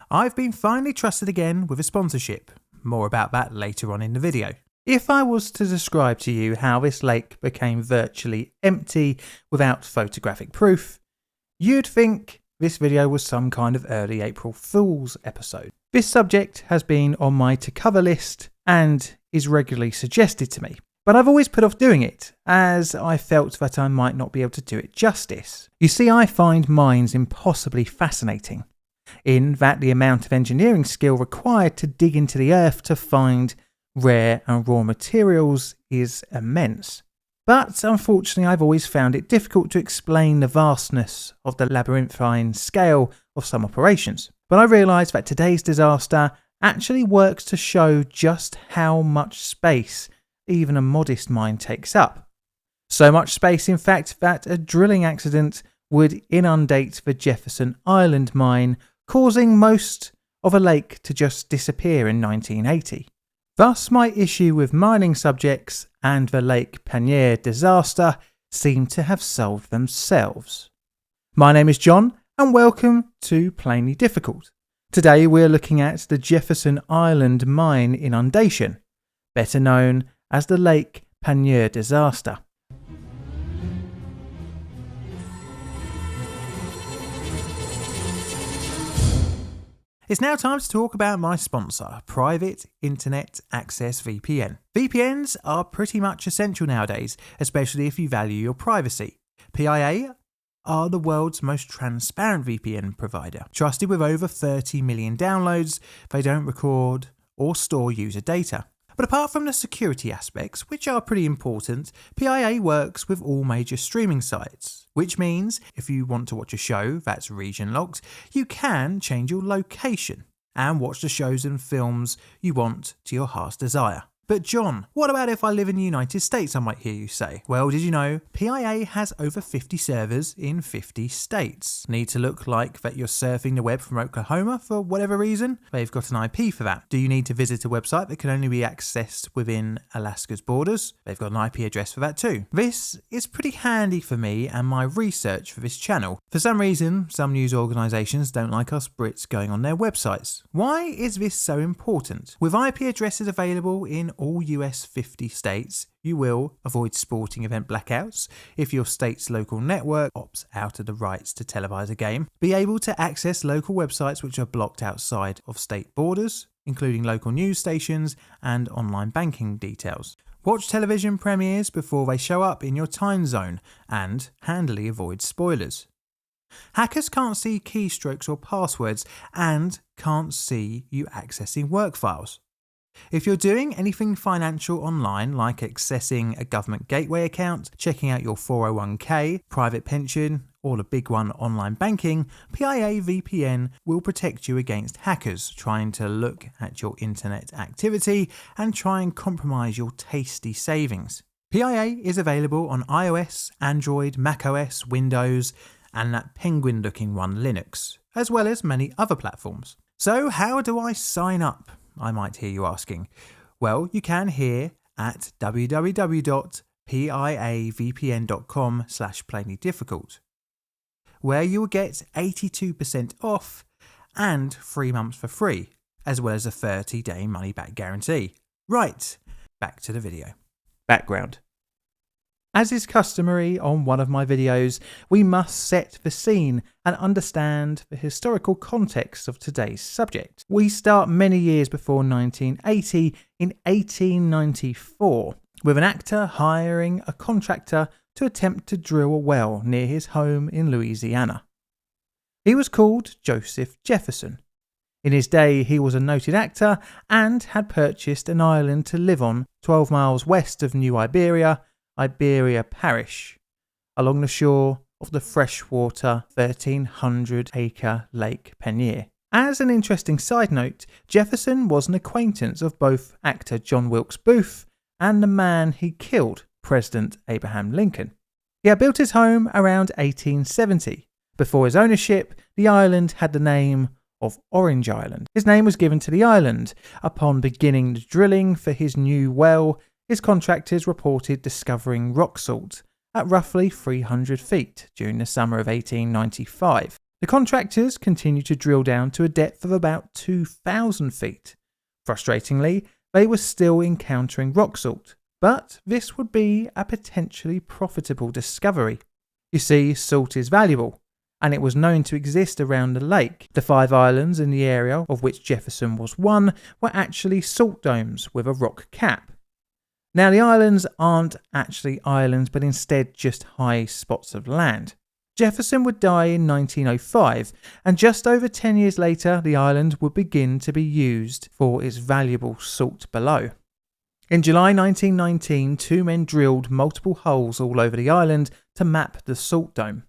I've been finally trusted again with a sponsorship. More about that later on in the video. If I was to describe to you how this lake became virtually empty without photographic proof, you'd think this video was some kind of early April Fool's episode. This subject has been on my to-cover list and is regularly suggested to me, but I've always put off doing it as I felt that I might not be able to do it justice. You see, I find mines impossibly fascinating, in that the amount of engineering skill required to dig into the earth to find rare and raw materials is immense. But unfortunately, I've always found it difficult to explain the vastness of the labyrinthine scale of some operations. But I realised that today's disaster actually works to show just how much space even a modest mine takes up. So much space, in fact, that a drilling accident would inundate the Jefferson Island mine, causing most of a lake to just disappear in 1980. Thus, my issue with mining subjects and the Lake Peigneur disaster seem to have solved themselves. My name is John, and welcome to Plainly Difficult. Today we're looking at the Jefferson Island mine inundation, better known as the Lake Peigneur disaster. It's now time to talk about my sponsor, Private Internet Access VPN. VPNs are pretty much essential nowadays, especially if you value your privacy. PIA are the world's most transparent VPN provider. Trusted with over 30 million downloads, they don't record or store user data. But apart from the security aspects, which are pretty important, PIA works with all major streaming sites, which means if you want to watch a show that's region locked, you can change your location and watch the shows and films you want to your heart's desire. But John, what about if I live in the United States, I might hear you say? Well, did you know PIA has over 50 servers in 50 states? Need to look like that you're surfing the web from Oklahoma for whatever reason? They've got an IP for that. Do you need to visit a website that can only be accessed within Alaska's borders? They've got an IP address for that too. This is pretty handy for me and my research for this channel. For some reason, some news organisations don't like us Brits going on their websites. Why is this so important? With IP addresses available in all US 50 states, you will avoid sporting event blackouts if your state's local network opts out of the rights to televise a game, be able to access local websites which are blocked outside of state borders, including local news stations and online banking details. Watch television premieres before they show up in your time zone and handily avoid spoilers. Hackers can't see keystrokes or passwords and can't see you accessing work files. If you're doing anything financial online, like accessing a government gateway account, checking out your 401k, private pension, or the big one, online banking, PIA VPN will protect you against hackers trying to look at your internet activity and try and compromise your tasty savings. PIA is available on iOS, Android, macOS, Windows, and that penguin-looking one, Linux, as well as many other platforms. So how do I sign up? I might hear you asking. Well, you can here at www.piavpn.com/plainlydifficult, where you will get 82% off and 3 months for free, as well as a 30-day money-back guarantee. Right, back to the video. Background. As is customary on one of my videos, we must set the scene and understand the historical context of today's subject. We start many years before 1980 in 1894, with an actor hiring a contractor to attempt to drill a well near his home in Louisiana. He was called Joseph Jefferson. In his day, he was a noted actor and had purchased an island to live on 12 miles west of New Iberia Parish, along the shore of the freshwater 1,300-acre Lake Peigneur. As an interesting side note, Jefferson was an acquaintance of both actor John Wilkes Booth and the man he killed, President Abraham Lincoln. He had built his home around 1870. Before his ownership, the island had the name of Orange Island. His name was given to the island upon beginning the drilling for his new well. His contractors reported discovering rock salt at roughly 300 feet during the summer of 1895. The contractors continued to drill down to a depth of about 2,000 feet. Frustratingly, they were still encountering rock salt, but this would be a potentially profitable discovery. You see, salt is valuable, and it was known to exist around the lake. The 5 islands in the area, of which Jefferson was one, were actually salt domes with a rock cap. Now, the islands aren't actually islands, but instead just high spots of land. Jefferson would die in 1905, and just over 10 years later, the island would begin to be used for its valuable salt below. In July 1919, 2 men drilled multiple holes all over the island to map the salt dome.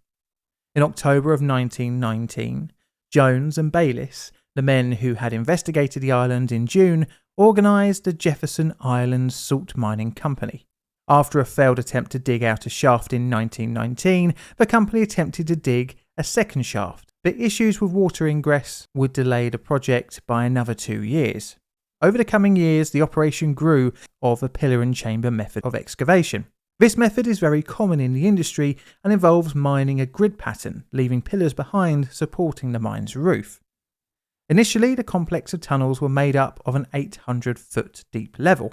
In October of 1919, Jones and Bayliss, the men who had investigated the island in June, organised the Jefferson Island Salt Mining Company. After a failed attempt to dig out a shaft in 1919, the company attempted to dig a second shaft, but issues with water ingress would delay the project by another 2 years. Over the coming years, the operation grew of a pillar and chamber method of excavation. This method is very common in the industry and involves mining a grid pattern, leaving pillars behind supporting the mine's roof. Initially, the complex of tunnels were made up of an 800-foot deep level,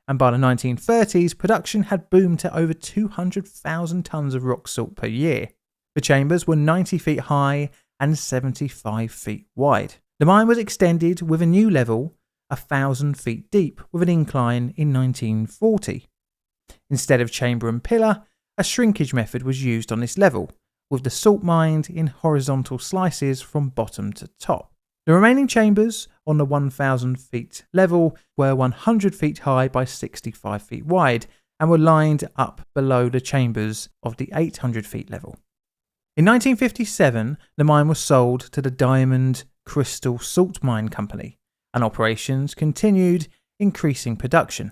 and by the 1930s, production had boomed to over 200,000 tonnes of rock salt per year. The chambers were 90 feet high and 75 feet wide. The mine was extended with a new level, 1,000 feet deep, with an incline in 1940. Instead of chamber and pillar, a shrinkage method was used on this level, with the salt mined in horizontal slices from bottom to top. The remaining chambers on the 1,000 feet level were 100 feet high by 65 feet wide and were lined up below the chambers of the 800 feet level. In 1957, the mine was sold to the Diamond Crystal Salt Mine Company, and operations continued, increasing production.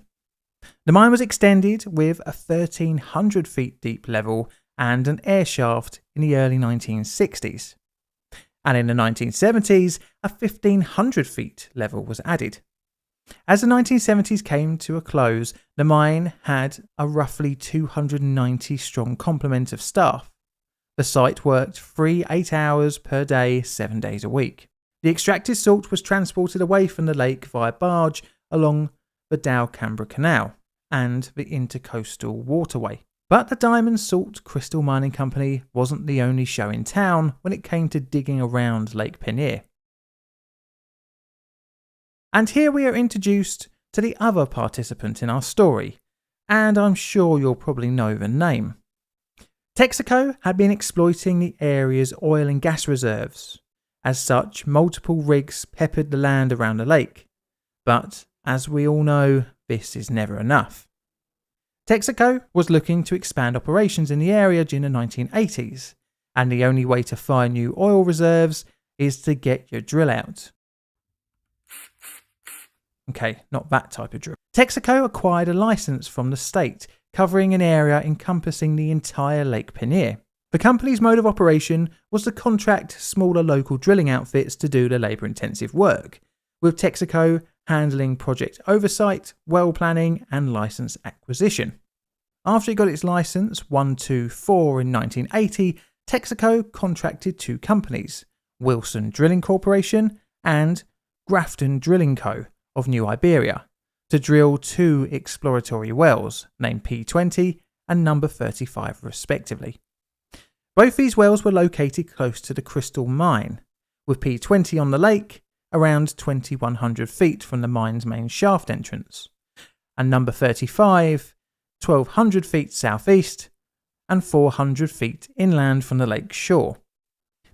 The mine was extended with a 1,300 feet deep level and an air shaft in the early 1960s. And in the 1970s, a 1,500 feet level was added. As the 1970s came to a close, the mine had a roughly 290 strong complement of staff. The site worked 8 hours per day, 7 days a week. The extracted salt was transported away from the lake via barge along the Dow-Canberra Canal and the Intercoastal Waterway. But the Diamond Salt Crystal Mining Company wasn't the only show in town when it came to digging around Lake Peigneur. And here we are introduced to the other participant in our story, and I'm sure you'll probably know the name. Texaco had been exploiting the area's oil and gas reserves. As such, multiple rigs peppered the land around the lake. But, as we all know, this is never enough. Texaco was looking to expand operations in the area during the 1980s, and the only way to find new oil reserves is to get your drill out. Okay, not that type of drill. Texaco acquired a license from the state, covering an area encompassing the entire Lake Peigneur. The company's mode of operation was to contract smaller local drilling outfits to do the labour-intensive work, with Texaco handling project oversight, well planning and licence acquisition. After it got its licence 124 in 1980, Texaco contracted 2 companies, Wilson Drilling Corporation and Grafton Drilling Co. of New Iberia, to drill 2 exploratory wells, named P20 and number 35 respectively. Both these wells were located close to the Crystal Mine, with P20 on the lake, around 2,100 feet from the mine's main shaft entrance, and number 35, 1,200 feet southeast and 400 feet inland from the lake shore.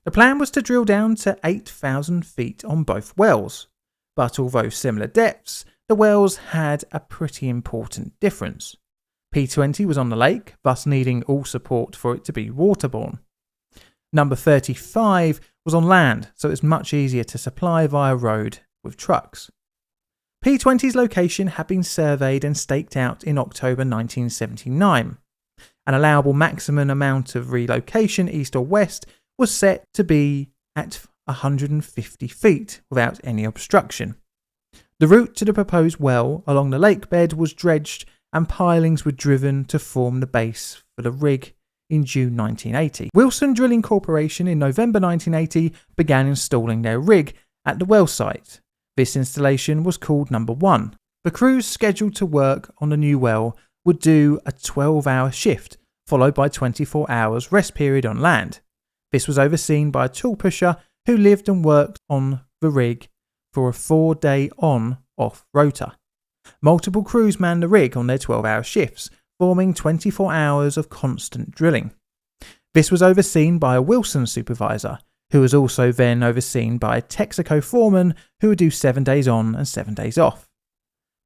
The plan was to drill down to 8,000 feet on both wells, but although similar depths, the wells had a pretty important difference. P20 was on the lake, thus needing all support for it to be waterborne. Number 35 was on land, so it was much easier to supply via road with trucks. P20's location had been surveyed and staked out in October 1979. An allowable maximum amount of relocation east or west was set to be at 150 feet without any obstruction. The route to the proposed well along the lake bed was dredged and pilings were driven to form the base for the rig in June 1980. Wilson Drilling Corporation in November 1980 began installing their rig at the well site. This installation was called Number 1. The crews scheduled to work on the new well would do a 12-hour shift, followed by 24 hours rest period on land. This was overseen by a tool pusher who lived and worked on the rig for a 4-day on-off rota. Multiple crews manned the rig on their 12-hour shifts, forming 24 hours of constant drilling. This was overseen by a Wilson supervisor, who was also then overseen by a Texaco foreman who would do 7 days on and 7 days off.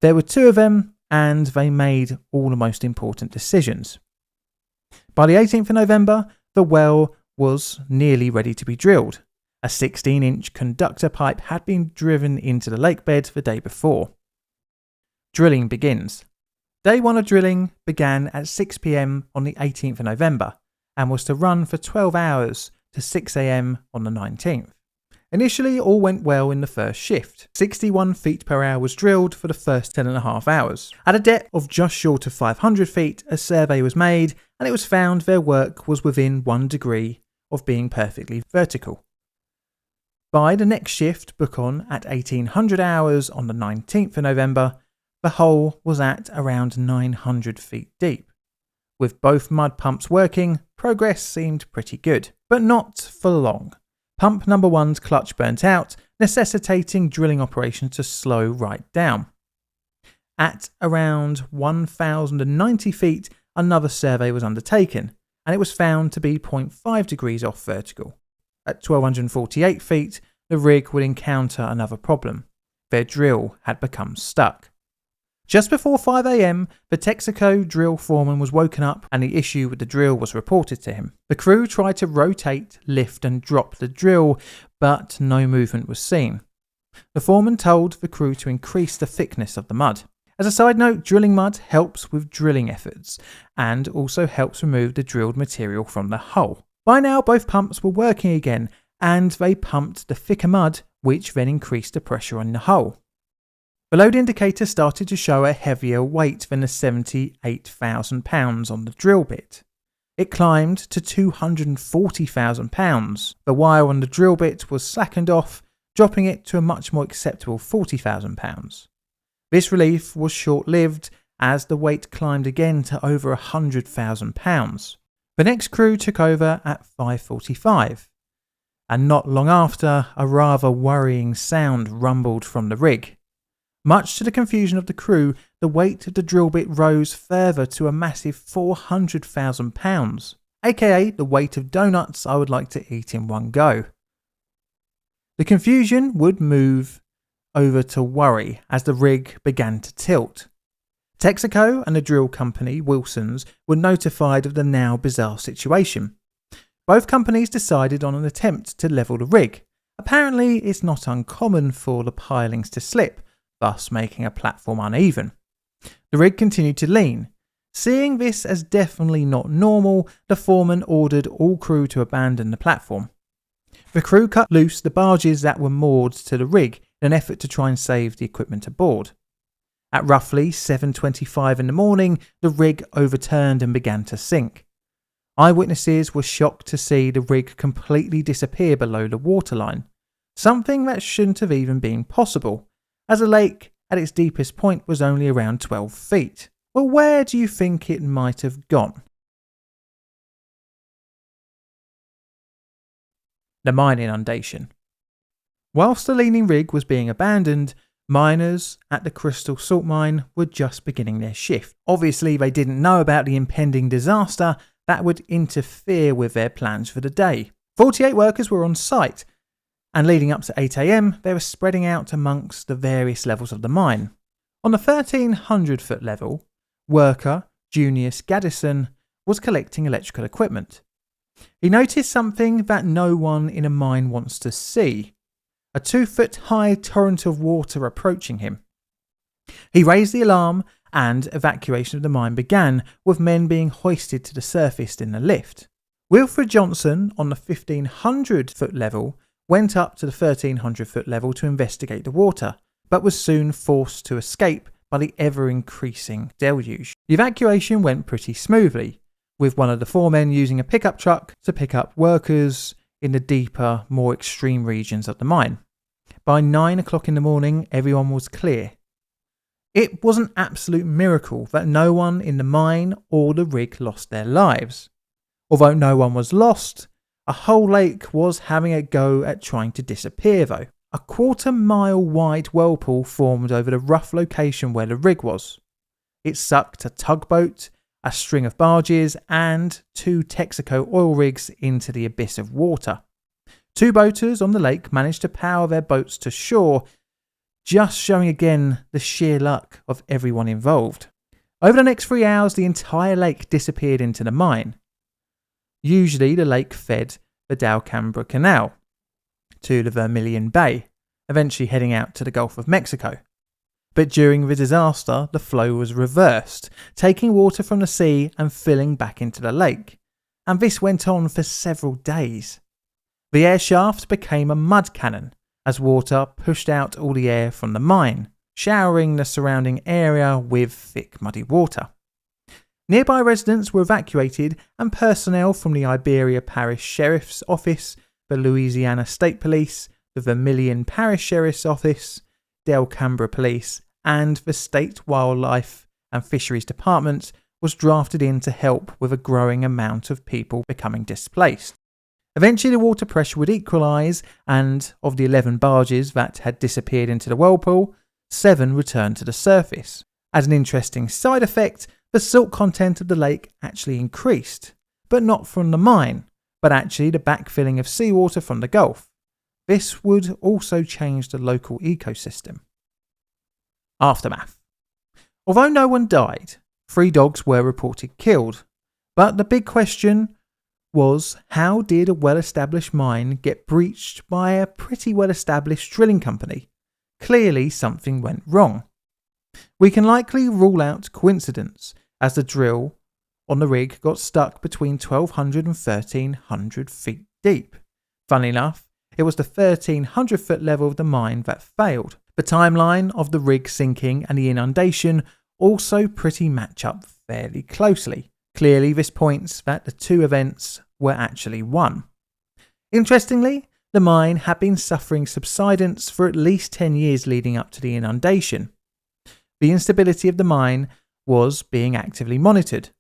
There were 2 of them, and they made all the most important decisions. By the 18th of November, the well was nearly ready to be drilled. A 16-inch conductor pipe had been driven into the lake bed the day before. Drilling begins. Day 1 of drilling began at 6 p.m. on the 18th of November and was to run for 12 hours to 6 a.m. on the 19th. Initially, all went well in the first shift. 61 feet per hour was drilled for the first 10.5 hours. At a depth of just short of 500 feet, a survey was made and it was found their work was within 1 degree of being perfectly vertical. By the next shift, book on at 1800 hours on the 19th of November, the hole was at around 900 feet deep. With both mud pumps working, progress seemed pretty good, but not for long. Pump number 1's clutch burnt out, necessitating drilling operations to slow right down. At around 1090 feet, another survey was undertaken, and it was found to be 0.5 degrees off vertical. At 1248 feet, the rig would encounter another problem. Their drill had become stuck. Just before 5 a.m, the Texaco drill foreman was woken up and the issue with the drill was reported to him. The crew tried to rotate, lift and drop the drill, but no movement was seen. The foreman told the crew to increase the thickness of the mud. As a side note, drilling mud helps with drilling efforts and also helps remove the drilled material from the hole. By now, both pumps were working again and they pumped the thicker mud, which then increased the pressure on the hole. The load indicator started to show a heavier weight than the 78,000 pounds on the drill bit. It climbed to 240,000 pounds. The wire on the drill bit was slackened off, dropping it to a much more acceptable 40,000 pounds. This relief was short-lived as the weight climbed again to over 100,000 pounds. The next crew took over at 5:45, and not long after, a rather worrying sound rumbled from the rig. Much to the confusion of the crew, the weight of the drill bit rose further to a massive 400,000 pounds, aka the weight of donuts I would like to eat in one go. The confusion would move over to worry as the rig began to tilt. Texaco and the drill company, Wilson's, were notified of the now bizarre situation. Both companies decided on an attempt to level the rig. Apparently, it's not uncommon for the pilings to slip, thus making a platform uneven. The rig continued to lean. Seeing this as definitely not normal, the foreman ordered all crew to abandon the platform. The crew cut loose the barges that were moored to the rig in an effort to try and save the equipment aboard. At roughly 7:25 in the morning, the rig overturned and began to sink. Eyewitnesses were shocked to see the rig completely disappear below the waterline, something that shouldn't have even been possible, as the lake at its deepest point was only around 12 feet. Well, where do you think it might have gone? The mine inundation. Whilst the leaning rig was being abandoned, miners at the Crystal Salt Mine were just beginning their shift. Obviously, they didn't know about the impending disaster that would interfere with their plans for the day. 48 workers were on site, and leading up to 8 a.m, they were spreading out amongst the various levels of the mine. On the 1,300 foot level, worker Junius Gaddison was collecting electrical equipment. He noticed something that no one in a mine wants to see: a 2-foot high torrent of water approaching him. He raised the alarm and evacuation of the mine began, with men being hoisted to the surface in a lift. Wilfred Johnson, on the 1,500 foot level, went up to the 1,300 foot level to investigate the water, but was soon forced to escape by the ever-increasing deluge. The evacuation went pretty smoothly, with one of the foremen using a pickup truck to pick up workers in the deeper, more extreme regions of the mine. By 9 o'clock in the morning, everyone was clear. It was an absolute miracle that no one in the mine or the rig lost their lives. Although no one was lost, a whole lake was having a go at trying to disappear though. A 1/4-mile wide whirlpool formed over the rough location where the rig was. It sucked a tugboat, a string of barges and 2 Texaco oil rigs into the abyss of water. 2 boaters on the lake managed to power their boats to shore, just showing again the sheer luck of everyone involved. Over the next 3 hours, the entire lake disappeared into the mine. Usually the lake fed the Dalcambra Canal to the Vermilion Bay, eventually heading out to the Gulf of Mexico. But during the disaster, the flow was reversed, taking water from the sea and filling back into the lake. And this went on for several days. The air shaft became a mud cannon as water pushed out all the air from the mine, showering the surrounding area with thick muddy water. Nearby residents were evacuated and personnel from the Iberia Parish Sheriff's Office, the Louisiana State Police, the Vermilion Parish Sheriff's Office, Delcambra Police and the State Wildlife and Fisheries Department was drafted in to help with a growing amount of people becoming displaced. Eventually the water pressure would equalise and of the 11 barges that had disappeared into the whirlpool, 7 returned to the surface. As an interesting side effect, the salt content of the lake actually increased, but not from the mine, but actually the backfilling of seawater from the Gulf. This would also change the local ecosystem. Aftermath. Although no one died, 3 dogs were reported killed, but the big question was how did a well-established mine get breached by a pretty well-established drilling company? Clearly something went wrong. We can likely rule out coincidence as the drill on the rig got stuck between 1,200 and 1,300 feet deep. Funnily enough, it was the 1,300 foot level of the mine that failed. The timeline of the rig sinking and the inundation also pretty match up fairly closely. Clearly this points that the 2 events were actually one. Interestingly, the mine had been suffering subsidence for at least 10 years leading up to the inundation. The instability of the mine was being actively monitored.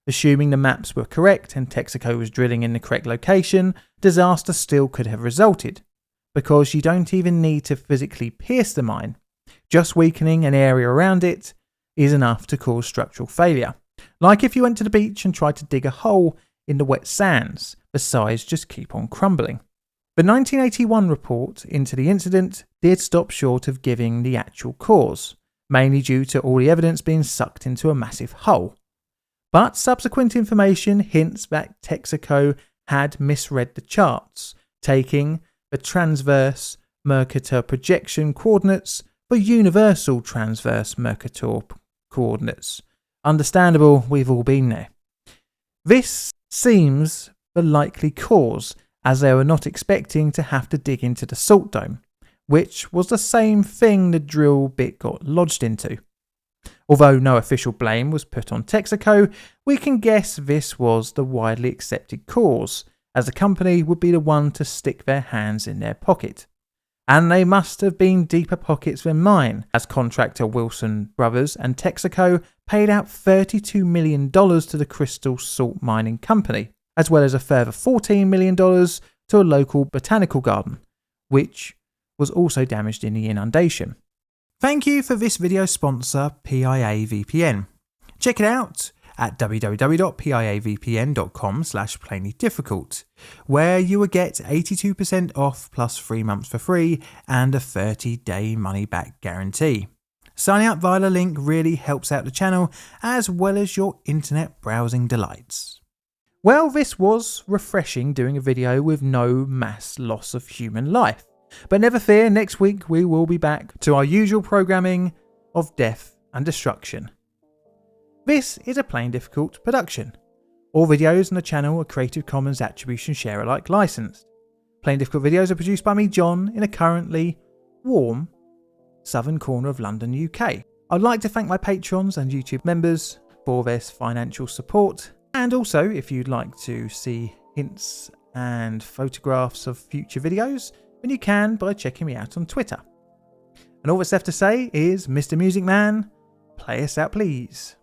Assuming the maps were correct and Texaco was drilling in the correct location, disaster still could have resulted, because you don't even need to physically pierce the mine. Just weakening an area around it is enough to cause structural failure. Like if you went to the beach and tried to dig a hole in the wet sands, the sides just keep on crumbling. The 1981 report into the incident did stop short of giving the actual cause, mainly due to all the evidence being sucked into a massive hole. But subsequent information hints that Texaco had misread the charts, taking the transverse Mercator projection coordinates for universal transverse Mercator coordinates. Understandable, we've all been there. This seems the likely cause, as they were not expecting to have to dig into the salt dome, which was the same thing the drill bit got lodged into. Although no official blame was put on Texaco, we can guess this was the widely accepted cause, as the company would be the one to stick their hands in their pocket. And they must have been deeper pockets than mine, as contractor Wilson Brothers and Texaco paid out $32 million to the Crystal Salt Mining Company, as well as a further $14 million to a local botanical garden, which was also damaged in the inundation. Thank you for this video sponsor, PIA VPN. Check it out at www.piavpn.com/plainlydifficult, where you will get 82% off plus 3 months for free and a 30-day money-back guarantee. Signing up via the link really helps out the channel as well as your internet browsing delights. Well, this was refreshing doing a video with no mass loss of human life. But never fear, next week we will be back to our usual programming of death and destruction. This is a Plain Difficult production. All videos on the channel are Creative Commons Attribution Share Alike licensed. Plain Difficult videos are produced by me, John, in a currently warm southern corner of London, UK. I'd like to thank my patrons and YouTube members for their financial support, And also, if you'd like to see hints and photographs of future videos, then you can by checking me out on Twitter. And all that's left to say is, Mr. Music Man, play us out please.